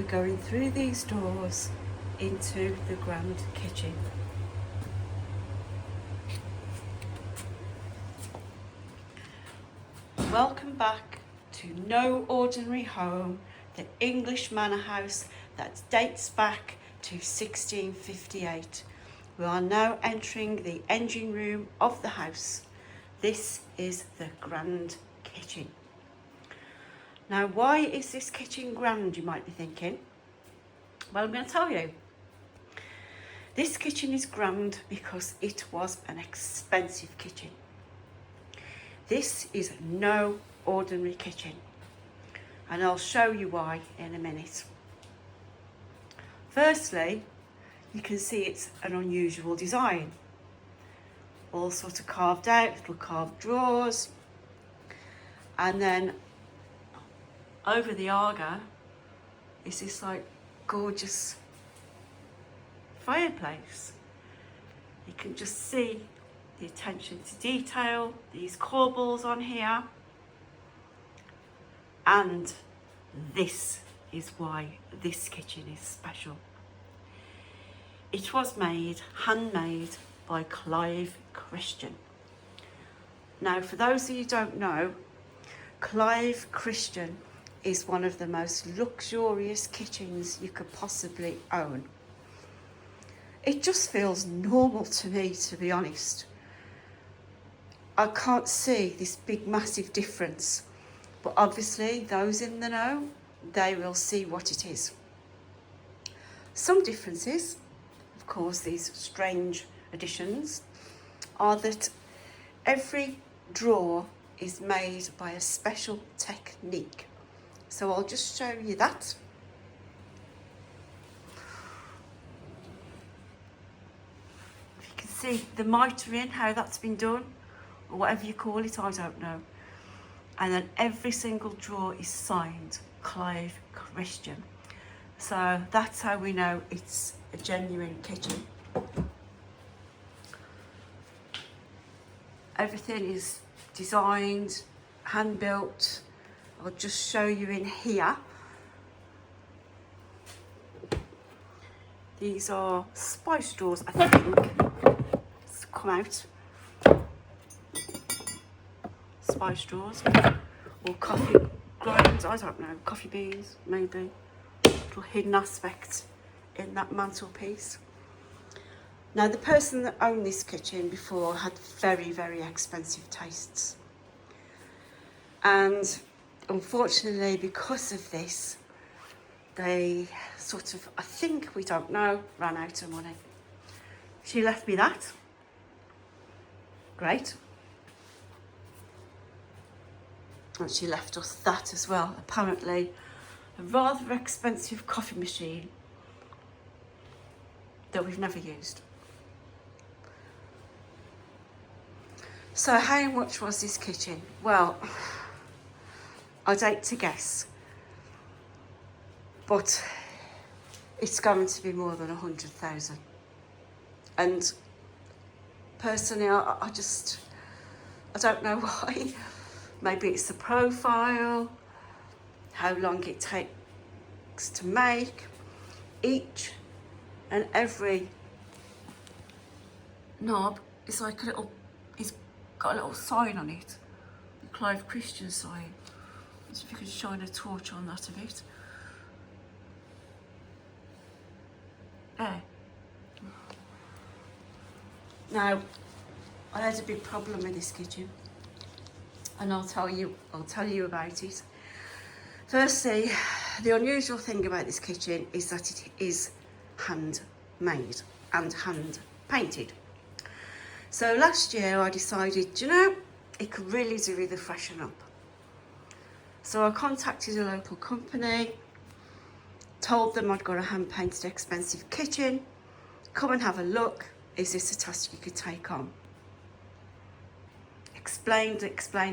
We're going through these doors into the grand kitchen. Welcome back to No Ordinary Home, the English Manor House that dates back to 1658. We are now entering the engine room of the house. This is the grand kitchen. Now, why is this kitchen grand, you might be thinking? Well, I'm going to tell you. This kitchen is grand because it was an expensive kitchen. This is no ordinary kitchen, and I'll show you why in a minute. Firstly, you can see it's an unusual design. All sort of carved out, little carved drawers, and then over the Aga is this like gorgeous fireplace. You can just see the attention to detail, these corbels on here, and this is why this kitchen is special. It was handmade by Clive Christian. Now, for those of you who don't know, Clive Christian is one of the most luxurious kitchens you could possibly own. It just feels normal to me, to be honest. I can't see this big massive difference, but obviously those in the know, they will see what it is. Some differences, of course, these strange additions, are that every drawer is made by a special technique. So I'll just show you that. If you can see the mitering, how that's been done, or whatever you call it, I don't know. And then every single drawer is signed Clive Christian. So that's how we know it's a genuine kitchen. Everything is designed, hand built. I'll just show you in here. These are spice drawers, I think. Let's come out. Spice drawers, or coffee grinds, I don't know, coffee beans, maybe. Little hidden aspect in that mantelpiece. Now, the person that owned this kitchen before had very, very expensive tastes. And unfortunately, because of this, they sort of, I think, we don't know, ran out of money. She left me that. Great. And she left us that as well. Apparently, a rather expensive coffee machine that we've never used. So how much was this kitchen? Well, I'd hate to guess, but it's going to be more than 100,000. And personally, I don't know why. Maybe it's the profile, how long it takes to make. Each and every knob is like a little, it's got a little sign on it, the Clive Christian sign. So if you can shine a torch on that a bit. There. Now, I had a big problem with this kitchen, and I'll tell you about it. Firstly, the unusual thing about this kitchen is that it is handmade and hand painted. So last year I decided, it could really do with a freshen up. So I contacted a local company, told them I'd got a hand painted expensive kitchen, come and have a look. Is this a task you could take on? Explained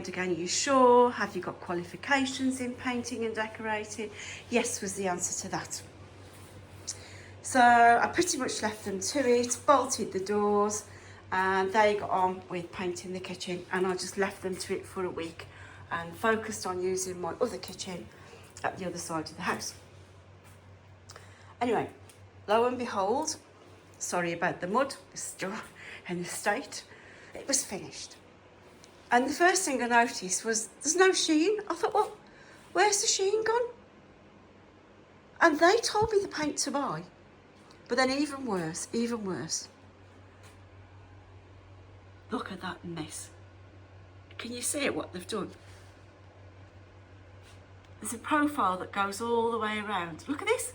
again, are you sure? Have you got qualifications in painting and decorating? Yes was the answer to that. So I pretty much left them to it, bolted the doors, and they got on with painting the kitchen, and I just left them to it for a week and focused on using my other kitchen at the other side of the house. Anyway, lo and behold, sorry about the mud, it's still in the state, it was finished. And the first thing I noticed was there's no sheen. I thought, well, where's the sheen gone? And they told me the paint to buy. But then even worse, look at that mess. Can you see what they've done? There's a profile that goes all the way around. Look at this.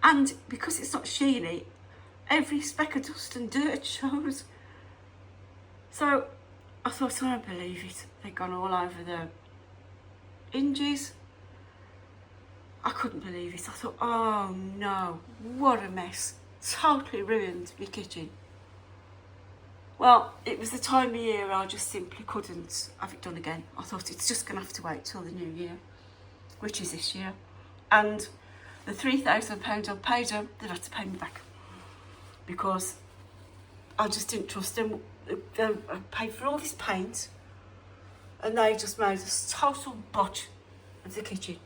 And because it's not sheeny, every speck of dust and dirt shows. So I thought, I don't believe it. They've gone all over the hinges. I couldn't believe it. I thought, oh no, what a mess. Totally ruined my kitchen. Well, it was the time of year I just simply couldn't have it done again. I thought it's just going to have to wait till the new year, which is this year. And the £3,000 I paid them, they'd have to pay me back. Because I just didn't trust them. They paid for all this paint and they just made a total botch of the kitchen.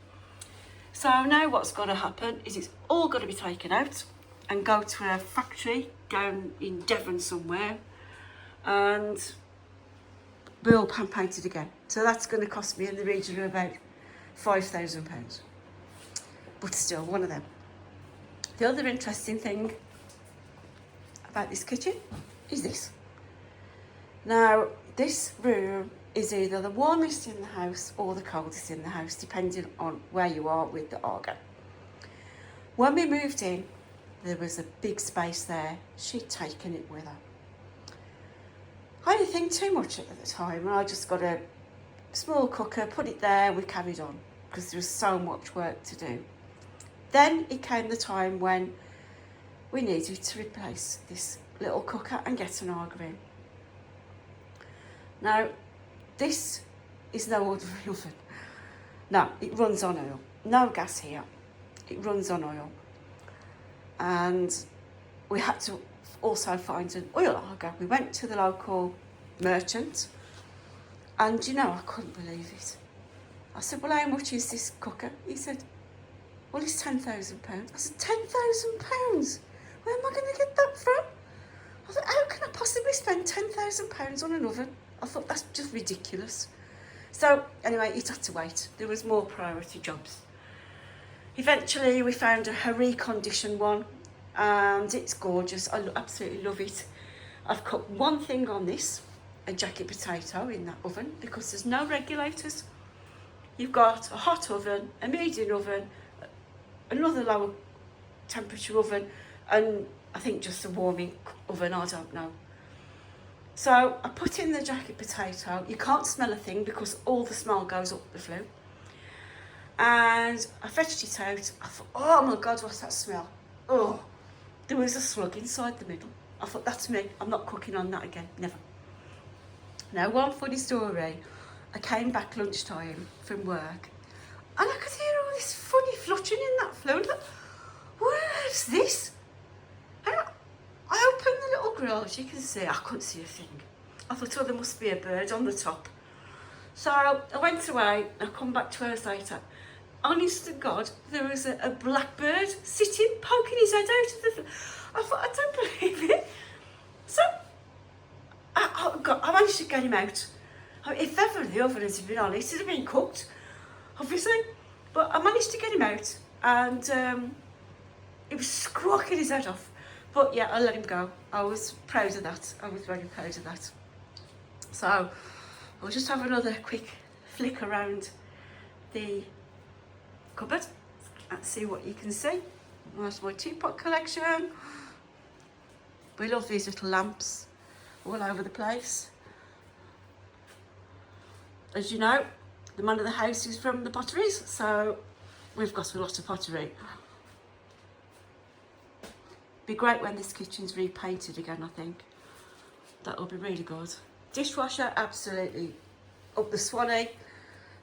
So now what's got to happen is it's all got to be taken out and go to a factory down in Devon somewhere, and we'll pan paint it again. So that's going to cost me in the region of about £5,000. But still, one of them. The other interesting thing about this kitchen is this. Now, this room is either the warmest in the house or the coldest in the house, depending on where you are with the Argo. When we moved in, there was a big space there. She'd taken it with her. I didn't think too much at the time, and I just got a small cooker, put it there, we carried on, because there was so much work to do. Then it came the time when we needed to replace this little cooker and get an Argo in. Now, this is no ordinary oven. No, it runs on oil. No gas here. It runs on oil. And we had to also find an oil Argo. We went to the local merchant, and you know, I couldn't believe it. I said, well, how much is this cooker? He said, well, it's £10,000. I said, £10,000? Where am I going to get that from? I thought, how can I possibly spend £10,000 on an oven? I thought, that's just ridiculous. So anyway, it had to wait. There was more priority jobs. Eventually we found a reconditioned one, and it's gorgeous. I absolutely love it. I've cooked one thing on this, a jacket potato in that oven, because there's no regulators. You've got a hot oven, a medium oven, another lower temperature oven, and I think just a warming oven, I don't know. So I put in the jacket potato. You can't smell a thing because all the smell goes up the flue. And I fetched it out. I thought, oh my God, what's that smell? Oh, there was a slug inside the middle. I thought, that's me. I'm not cooking on that again, never. Now, one funny story. I came back lunchtime from work, and I could hear all this funny fluttering in that flue. And I thought, where's this? And I opened the little grill, as you can see. I couldn't see a thing. I thought, oh, there must be a bird on the top. So I went away, I come back 2 hours later. Honest to God, there was a blackbird sitting, poking his head out of the... I thought, I don't believe it. So I managed to get him out. I mean, if ever the oven had been on, it would have been cooked, obviously. But I managed to get him out, and he was squawking his head off. But yeah, I let him go. I was proud of that. I was very proud of that. So I'll just have another quick flick around the cupboard and see what you can see. There's my teapot collection. We love these little lamps all over the place. As you know, the man of the house is from the potteries, so we've got a lot of pottery. Be great when this kitchen's repainted again, I think. That'll be really good. Dishwasher, absolutely up the swanny,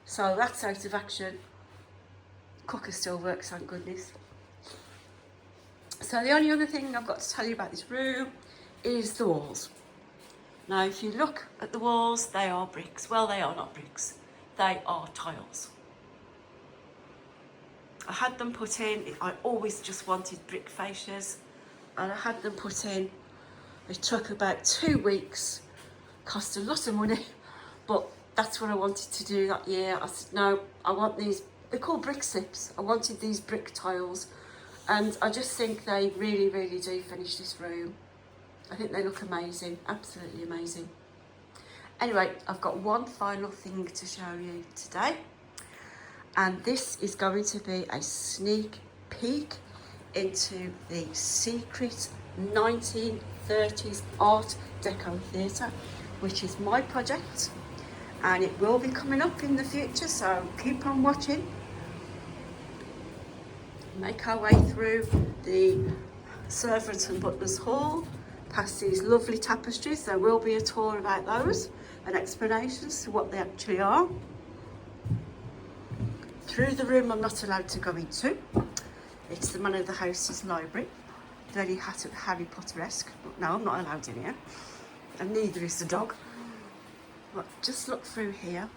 so that's out of action. Cooker still works, thank goodness. So the only other thing I've got to tell you about this room is the walls. Now, if you look at the walls, they are bricks. Well, they are not bricks. They are tiles. I had them put in. I always just wanted brick fascias, and I had them put in. It took about 2 weeks, cost a lot of money, but that's what I wanted to do that year. I said, no, I want these, they're called brick slips. I wanted these brick tiles, and I just think they really, really do finish this room. I think they look amazing, absolutely amazing. Anyway, I've got one final thing to show you today, and this is going to be a sneak peek into the secret 1930s Art Deco theatre, which is my project, and it will be coming up in the future, so keep on watching. Make our way through the servants and butlers hall, past these lovely tapestries. There will be a tour about those and explanations to what they actually are. Through the room I'm not allowed to go into. It's the Manor House's library, very Harry Potter-esque, but no, I'm not allowed in here, and neither is the dog. But just look through here,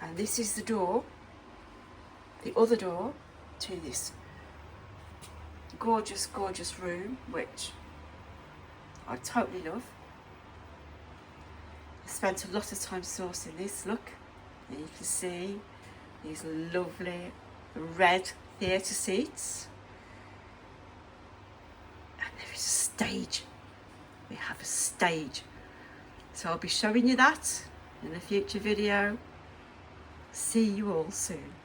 and this is the door, the other door to this gorgeous, gorgeous room, which I totally love. I spent a lot of time sourcing this. Look, and you can see these lovely red theatre seats, and there is a stage. We have a stage, so I'll be showing you that in a future video. See you all soon.